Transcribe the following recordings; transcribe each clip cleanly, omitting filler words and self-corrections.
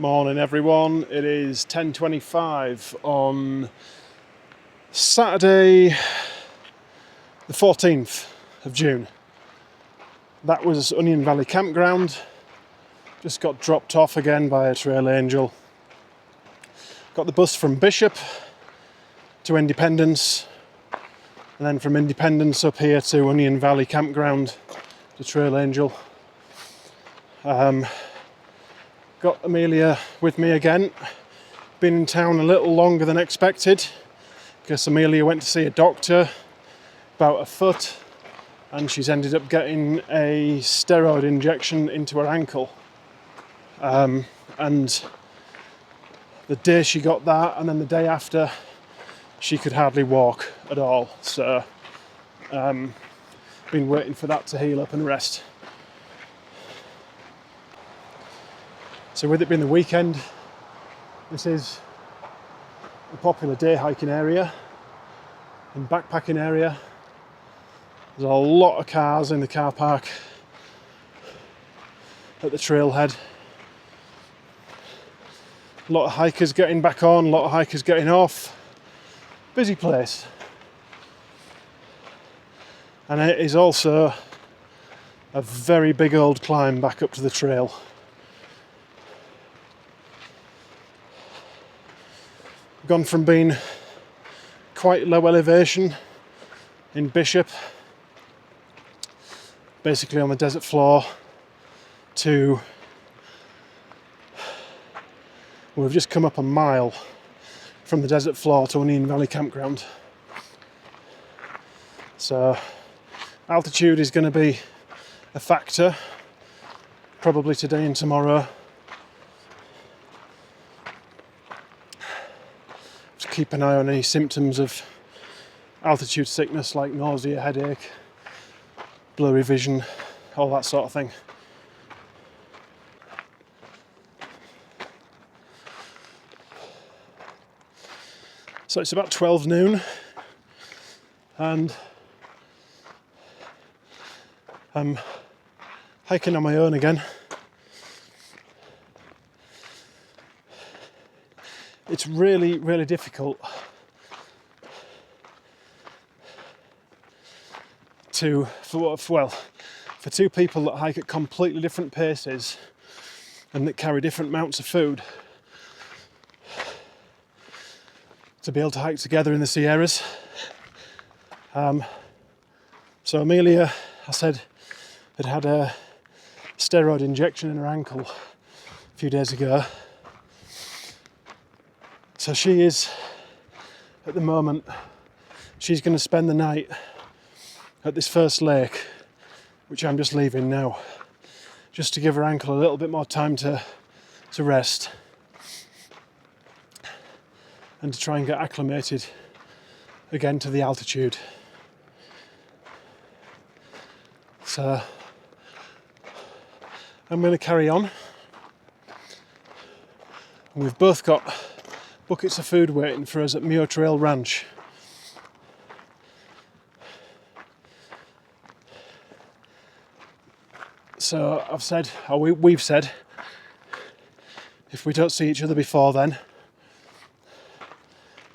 Morning everyone, it is 10:25 on Saturday the 14th of June. That was Onion Valley Campground, just got dropped off again by a trail angel. Got the bus from Bishop to Independence and then from Independence up here to Onion Valley Campground to Trail Angel. Got Amelia with me again. Been in town a little longer than expected because Amelia went to see a doctor about a foot and she's ended up getting a steroid injection into her ankle. And the day she got that and then the day after she could hardly walk at all. So been waiting for that to heal up and rest. So with it being the weekend, this is a popular day hiking area and backpacking area. There's a lot of cars in the car park at the trailhead. A lot of hikers getting back on, a lot of hikers getting off. Busy place. And it is also a very big old climb back up to the trail. Gone from being quite low elevation in Bishop, basically on the desert floor, to we've just come up a mile from the desert floor to Onion Valley Campground. So altitude is going to be a factor, probably today and tomorrow. Just keep an eye on any symptoms of altitude sickness like nausea, headache, blurry vision, all that sort of thing. So it's about 12 noon and I'm hiking on my own again. It's really, really difficult for two people that hike at completely different paces and that carry different amounts of food to be able to hike together in the Sierras. So Amelia, I said, had a steroid injection in her ankle a few days ago. So she is, at the moment, she's going to spend the night at this first lake, which I'm just leaving now, just to give her ankle a little bit more time to rest and to try and get acclimated again to the altitude. So I'm going to carry on. And we've both got buckets of food waiting for us at Muir Trail Ranch. So we've said, if we don't see each other before then,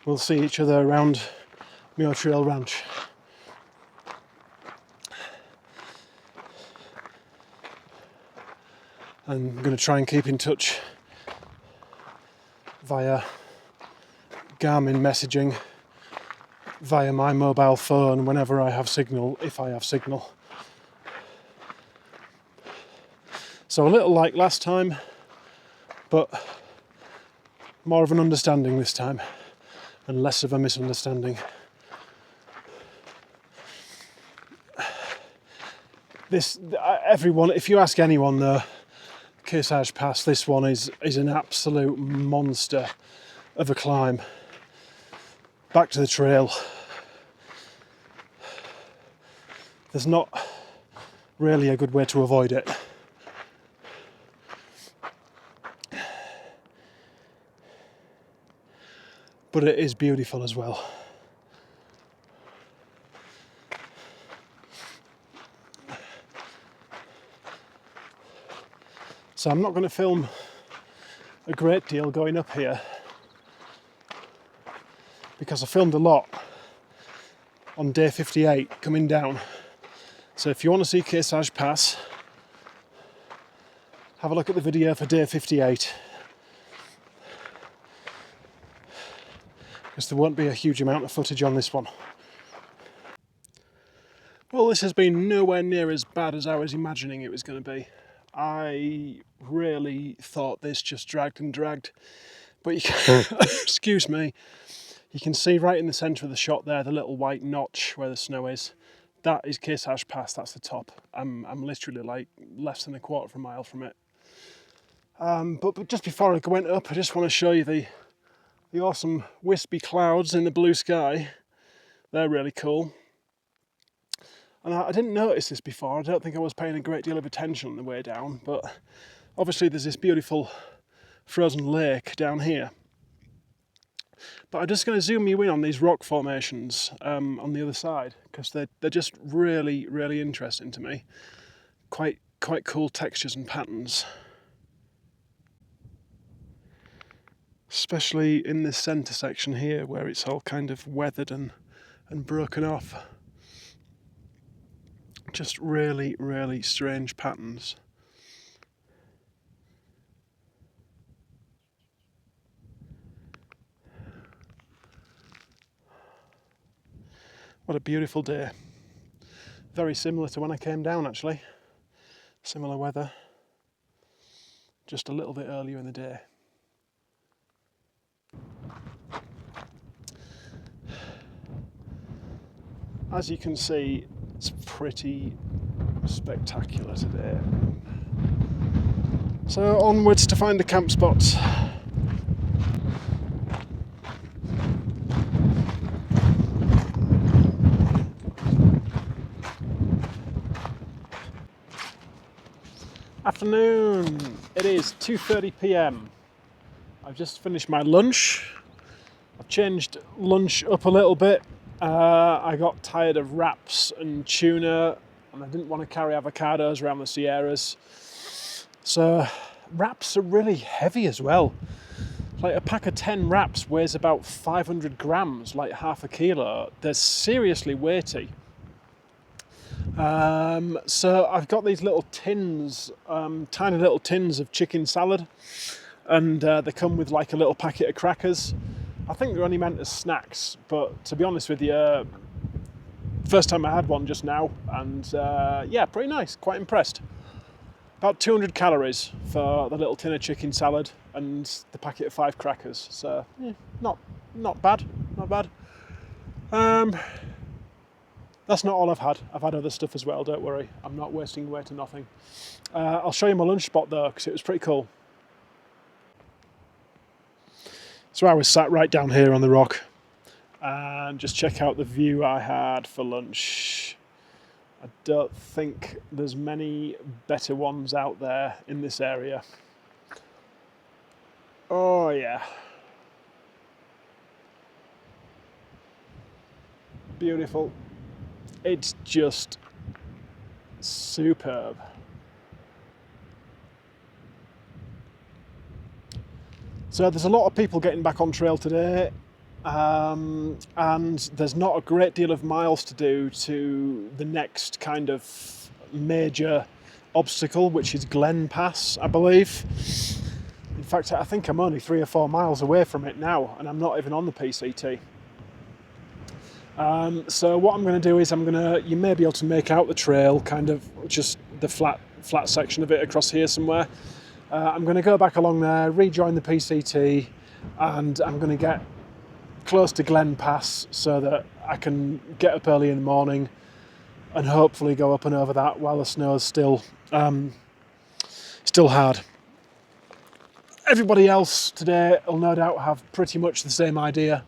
we'll see each other around Muir Trail Ranch. I'm going to try and keep in touch via Garmin messaging, via my mobile phone whenever I have signal, if I have signal. So a little like last time, but more of an understanding this time and less of a misunderstanding. If you ask anyone though, Kearsarge Pass, this one is an absolute monster of a climb back to the trail. There's not really a good way to avoid it. But it is beautiful as well. So I'm not going to film a great deal going up here because I filmed a lot on day 58 coming down. So if you want to see Kearsarge Pass, have a look at the video for day 58. Because there won't be a huge amount of footage on this one. Well, this has been nowhere near as bad as I was imagining it was going to be. I really thought this just dragged and dragged. But you can, excuse me, you can see right in the centre of the shot there, the little white notch where the snow is. That is Kearsarge Pass, that's the top. I'm literally like less than a quarter of a mile from it. But just before I went up, I just want to show you the awesome wispy clouds in the blue sky. They're really cool. And I didn't notice this before. I don't think I was paying a great deal of attention on the way down, but obviously there's this beautiful frozen lake down here. But I'm just going to zoom you in on these rock formations on the other side, because they're just really, really interesting to me. Quite cool textures and patterns. Especially in this centre section here, where it's all kind of weathered and broken off. Just really, really strange patterns. What a beautiful day. Very similar to when I came down, actually. Similar weather. Just a little bit earlier in the day. As you can see, it's pretty spectacular today. So onwards to find the camp spots. Afternoon, it is 2:30 p.m. I've just finished my lunch. I've changed lunch up a little bit. I got tired of wraps and tuna, and I didn't want to carry avocados around the Sierras. So wraps are really heavy as well. Like a pack of 10 wraps weighs about 500 grams, like half a kilo. They're seriously weighty. So I've got these little tins, tiny little tins of chicken salad, and they come with like a little packet of crackers. I think they're only meant as snacks, but to be honest with you, first time I had one just now, and yeah, pretty nice, quite impressed. About 200 calories for the little tin of chicken salad and the packet of 5 crackers, so yeah, not bad, not bad. That's not all I've had. I've had other stuff as well, don't worry. I'm not wasting away to nothing. I'll show you my lunch spot though, because it was pretty cool. So I was sat right down here on the rock, and just check out the view I had for lunch. I don't think there's many better ones out there in this area. Oh yeah. Beautiful. It's just superb. So there's a lot of people getting back on trail today, and there's not a great deal of miles to do to the next kind of major obstacle, which is Glen Pass, I believe. In fact, I think I'm only 3 or 4 miles away from it now, and I'm not even on the PCT. So what I'm going to do is you may be able to make out the trail, kind of just the flat section of it across here somewhere. I'm going to go back along there, rejoin the PCT, and I'm going to get close to Glen Pass so that I can get up early in the morning and hopefully go up and over that while the snow's still hard. Everybody else today will no doubt have pretty much the same idea.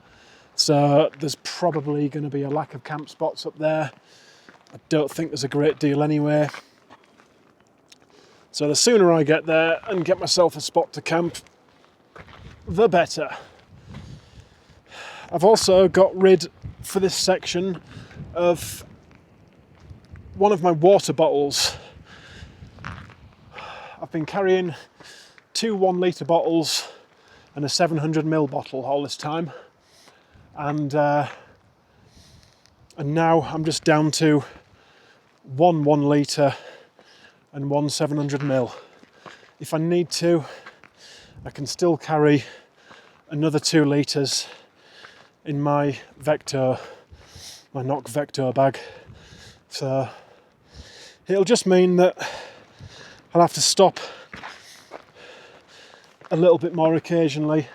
So there's probably going to be a lack of camp spots up there. I don't think there's a great deal anyway. So the sooner I get there and get myself a spot to camp, the better. I've also got rid, for this section, of one of my water bottles. I've been carrying 2 1 litre bottles and a 700 ml bottle all this time, and now I'm just down to 1 1 litre and 1 700 ml. If I need to, I can still carry another 2 litres in my Vector, my Nock Vector bag. So it'll just mean that I'll have to stop a little bit more occasionally,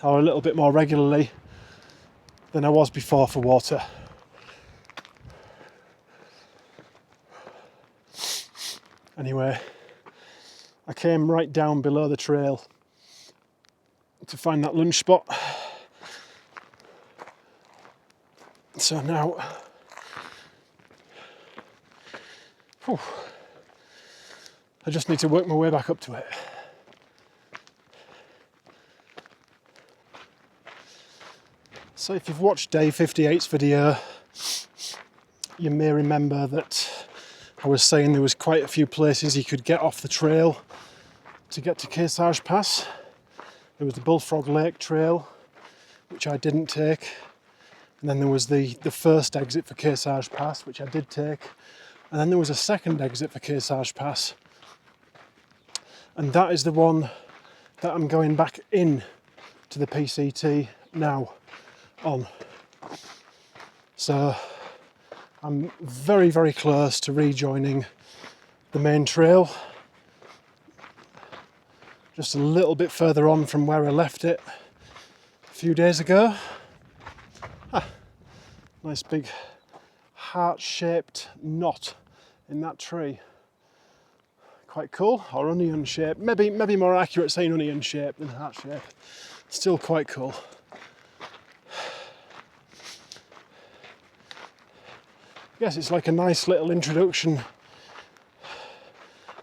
or a little bit more regularly than I was before for water. Anyway, I came right down below the trail to find that lunch spot. So now, I just need to work my way back up to it. So if you've watched Day 58's video, you may remember that I was saying there was quite a few places you could get off the trail to get to Kearsarge Pass. There was the Bullfrog Lake Trail, which I didn't take. And then there was the first exit for Kearsarge Pass, which I did take. And then there was a second exit for Kearsarge Pass. And that is the one that I'm going back in to the PCT now on. So I'm very, very close to rejoining the main trail. Just a little bit further on from where I left it a few days ago. Nice big heart-shaped knot in that tree. Quite cool, or onion-shaped. Maybe more accurate saying onion-shaped than heart-shaped. Still quite cool. Yes, it's like a nice little introduction.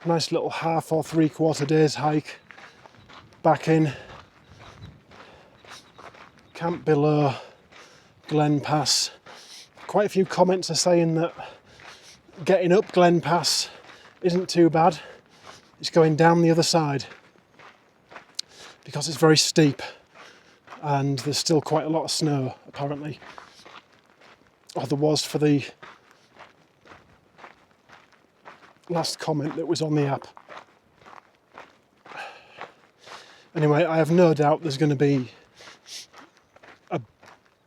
Nice little 1/2 or 3/4 days hike back in. Camp below Glen Pass. Quite a few comments are saying that getting up Glen Pass isn't too bad. It's going down the other side because it's very steep and there's still quite a lot of snow apparently. Or there was for the last comment that was on the app. Anyway, I have no doubt there's going to be a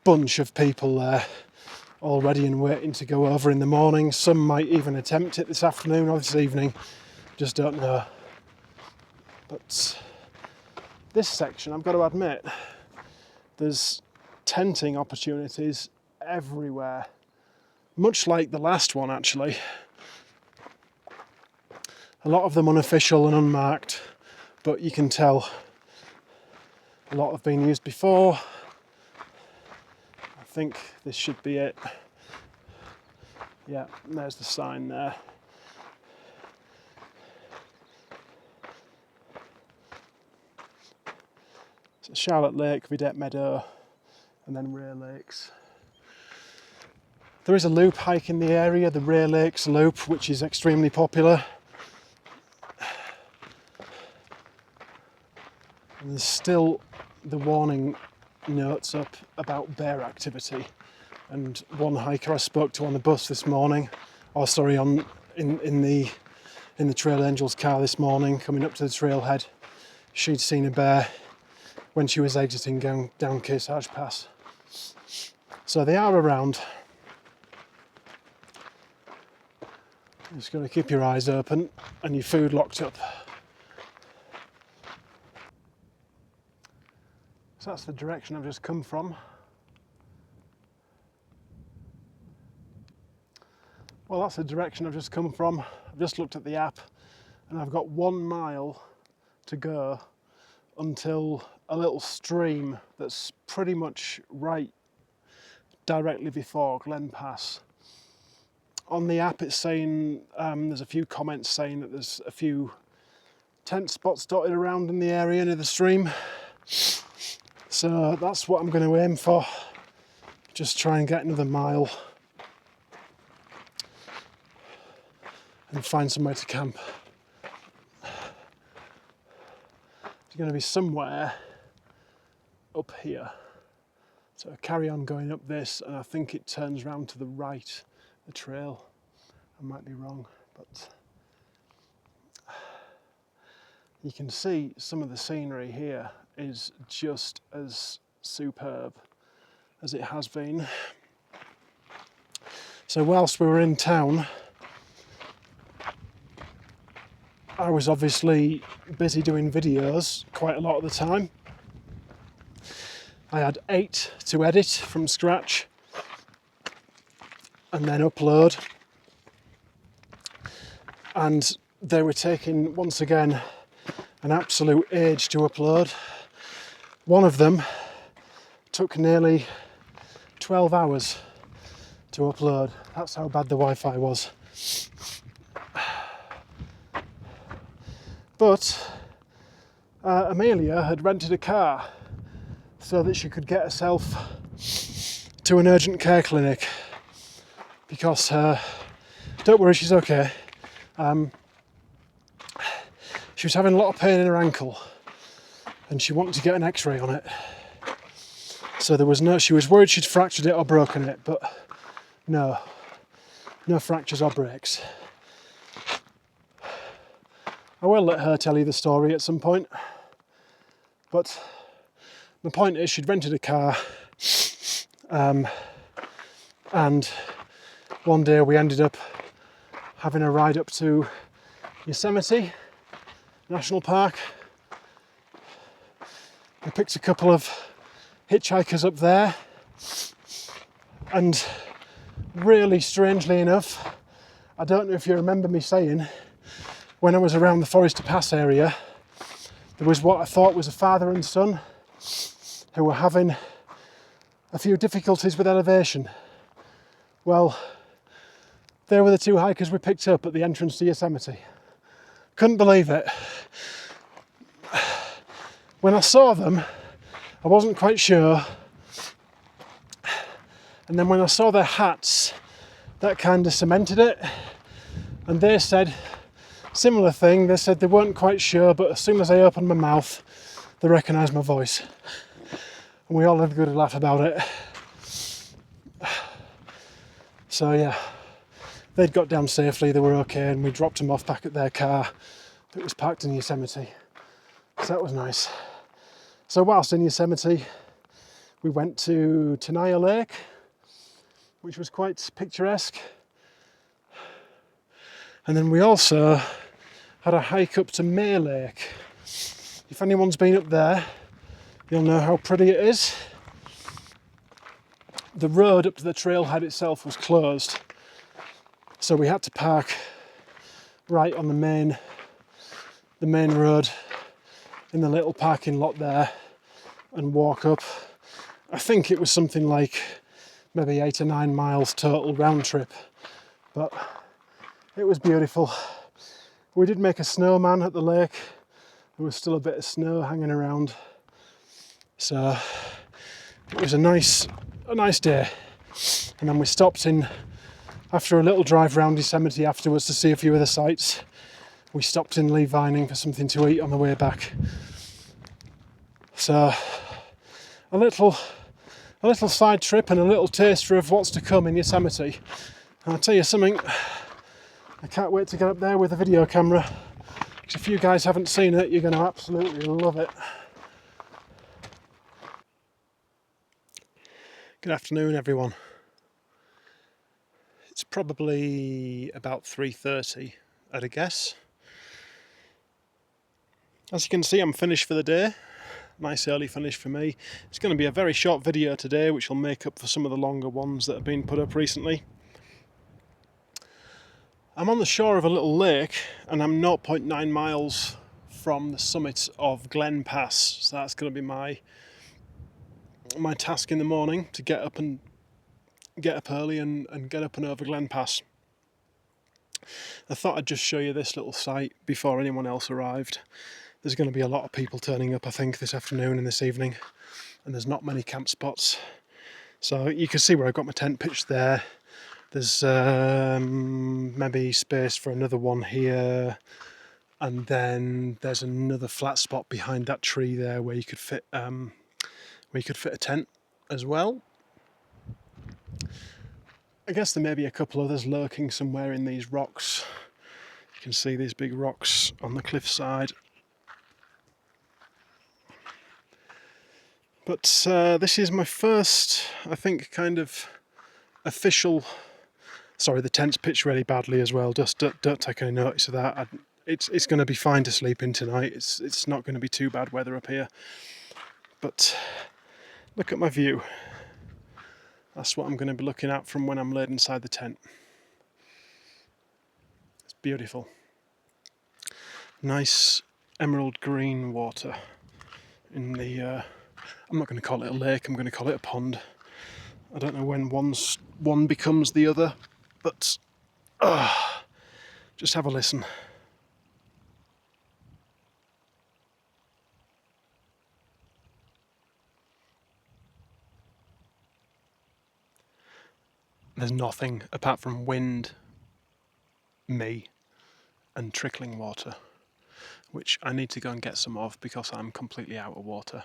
bunch of people there all ready and waiting to go over in the morning. Some might even attempt it this afternoon or this evening, just don't know. But this section, I've got to admit, there's tenting opportunities everywhere, much like the last one actually. A lot of them unofficial and unmarked, but you can tell a lot have been used before. I think this should be it. Yeah, there's the sign there. So Charlotte Lake, Vidette Meadow, and then Ray Lakes. There is a loop hike in the area, the Ray Lakes Loop, which is extremely popular. And there's still the warning notes up about bear activity. And one hiker I spoke to on the bus this morning, in the Trail Angels car this morning, coming up to the trailhead, she'd seen a bear when she was exiting down Kearsarge Pass. So they are around. You just got to keep your eyes open and your food locked up. So that's the direction I've just come from. Well, that's the direction I've just come from. I've just looked at the app and I've got 1 mile to go until a little stream that's pretty much right directly before Glen Pass. On the app it's saying, there's a few comments saying that there's a few tent spots dotted around in the area near the stream. So that's what I'm going to aim for. Just try and get another mile and find somewhere to camp. It's going to be somewhere up here. So I carry on going up this, and I think it turns round to the right, the trail. I might be wrong, but you can see some of the scenery here is just as superb as it has been. So whilst we were in town, I was obviously busy doing videos quite a lot of the time. I had 8 to edit from scratch and then upload. And they were taking, once again, an absolute age to upload. One of them took nearly 12 hours to upload. That's how bad the Wi-Fi was. But Amelia had rented a car so that she could get herself to an urgent care clinic because, don't worry, she's okay. She was having a lot of pain in her ankle and she wanted to get an x-ray on it. So she was worried she'd fractured it or broken it, but no fractures or breaks. I will let her tell you the story at some point, but the point is she'd rented a car, and one day we ended up having a ride up to Yosemite National Park. We picked a couple of hitchhikers up there, and really strangely enough, I don't know if you remember me saying, when I was around the Forest Pass area, there was what I thought was a father and son who were having a few difficulties with elevation. Well, they were the 2 hikers we picked up at the entrance to Yosemite. Couldn't believe it. When I saw them, I wasn't quite sure. And then when I saw their hats, that kind of cemented it. And they said, similar thing, they said they weren't quite sure, but as soon as I opened my mouth, they recognised my voice. And we all had a good laugh about it. So yeah, they'd got down safely, they were okay, and we dropped them off back at their car that was parked in Yosemite. So that was nice. So whilst in Yosemite, we went to Tenaya Lake, which was quite picturesque. And then we also had a hike up to May Lake. If anyone's been up there, you'll know how pretty it is. The road up to the trailhead itself was closed, so we had to park right on the main road in the little parking lot there and walk up. I think it was something like maybe 8 or 9 miles total round trip, but it was beautiful. We did make a snowman at the lake. There was still a bit of snow hanging around, so it was a nice day. And then we stopped in, after a little drive around Yosemite afterwards to see a few of the sights, we stopped in Lee Vining for something to eat on the way back. So a little side trip and a little taster of what's to come in Yosemite. And I'll tell you something, I can't wait to get up there with a video camera, because if you guys haven't seen it, you're going to absolutely love it. Good afternoon, everyone. It's probably about 3:30, I'd a guess. As you can see, I'm finished for the day. Nice early finish for me. It's going to be a very short video today, which will make up for some of the longer ones that have been put up recently. I'm on the shore of a little lake, and I'm 0.9 miles from the summit of Glen Pass. So that's going to be my task in the morning, to get up early and get up and over Glen Pass. I thought I'd just show you this little site before anyone else arrived. There's going to be a lot of people turning up, I think, this afternoon and this evening, and there's not many camp spots. So you can see where I've got my tent pitched there. There's maybe space for another one here, And then there's another flat spot behind that tree there where you could fit a tent as well. I guess there may be a couple others lurking somewhere in these rocks. You can see these big rocks on the cliffside. But this is my first, I think, kind of official... Sorry, the tent's pitched really badly as well. Just don't take any notice of that. It's going to be fine to sleep in tonight. It's not going to be too bad weather up here. But look at my view. That's what I'm going to be looking at from when I'm laid inside the tent. It's beautiful. Nice emerald green water in the... I'm not going to call it a lake, I'm going to call it a pond. I don't know when one becomes the other, but just have a listen. There's nothing apart from wind, me, and trickling water, which I need to go and get some of because I'm completely out of water.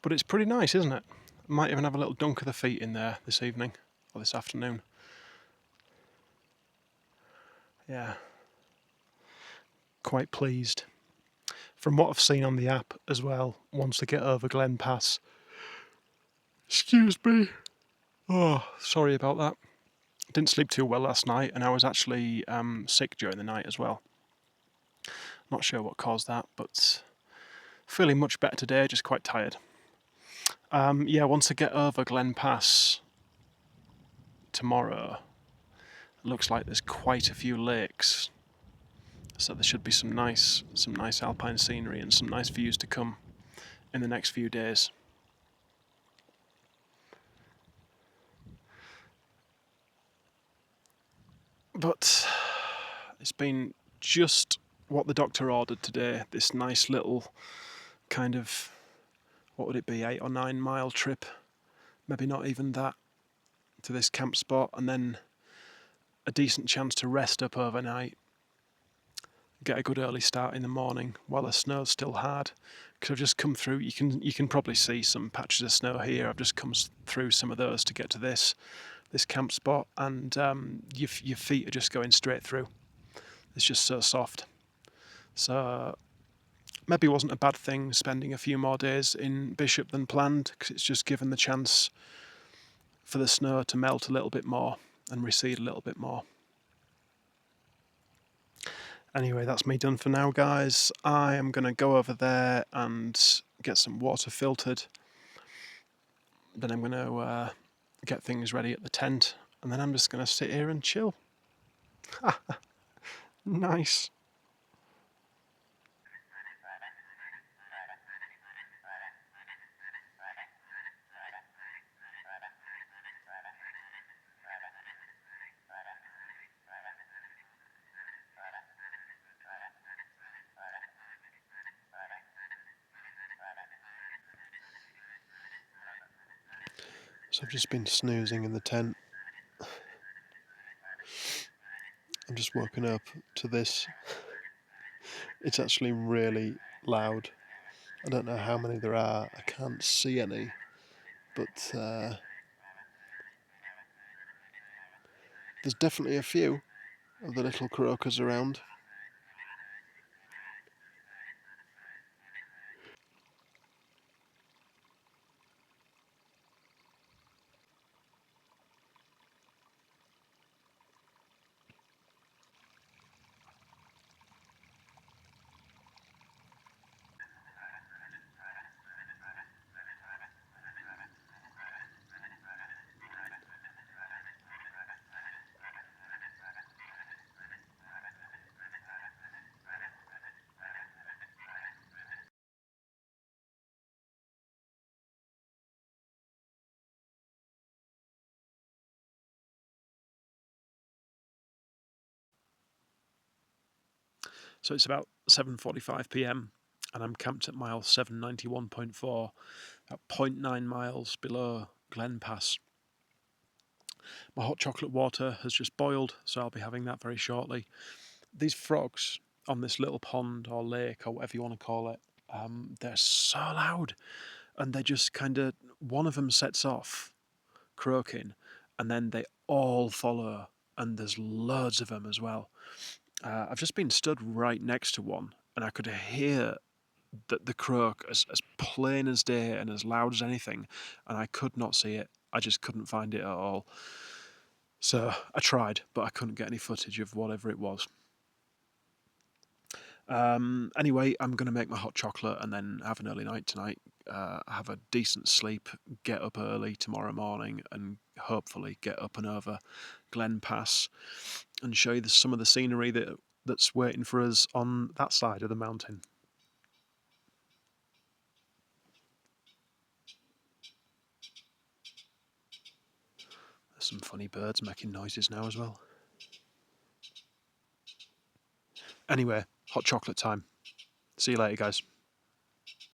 But it's pretty nice, isn't it? I might even have a little dunk of the feet in there this evening or this afternoon. Yeah, quite pleased. From what I've seen on the app as well, once I get over Glen Pass. Excuse me. Oh, sorry about that. Didn't sleep too well last night, and I was actually sick during the night as well. Not sure what caused that, but feeling much better today, just quite tired. Yeah, once I get over Glen Pass tomorrow, it looks like there's quite a few lakes. So there should be some nice alpine scenery and some nice views to come in the next few days. But it's been just what the doctor ordered today, this nice little kind of, what would it be, 8 or 9 mile trip, maybe not even that, to this camp spot, and then a decent chance to rest up overnight, get a good early start in the morning while the snow's still hard. Because I've just come through, you can probably see some patches of snow here. I've just come through some of those to get to this camp spot, and your feet are just going straight through. It's just so soft. So maybe it wasn't a bad thing spending a few more days in Bishop than planned, because it's just given the chance for the snow to melt a little bit more and recede a little bit more. Anyway, that's me done for now, guys. I am going to go over there and get some water filtered. Then I'm going to get things ready at the tent, and then I'm just going to sit here and chill. Nice. So I've just been snoozing in the tent. I'm just woken up to this. It's actually really loud. I don't know how many there are. I can't see any. But there's definitely a few of the little croakers around. So it's about 7:45 p.m. and I'm camped at mile 791.4, about 0.9 miles below Glen Pass. My hot chocolate water has just boiled, so I'll be having that very shortly. These frogs on this little pond or lake or whatever you want to call it, they're so loud, and they just kind of, one of them sets off croaking, and then they all follow, and there's loads of them as well. I've just been stood right next to one, and I could hear the croak as plain as day and as loud as anything, and I could not see it. I just couldn't find it at all. So I tried, but I couldn't get any footage of whatever it was. Anyway, I'm going to make my hot chocolate and then have an early night tonight, have a decent sleep, get up early tomorrow morning, and hopefully get up and over Glen Pass and show you some of the scenery that's waiting for us on that side of the mountain. There's some funny birds making noises now as well. Anyway, hot chocolate time. See you later, guys.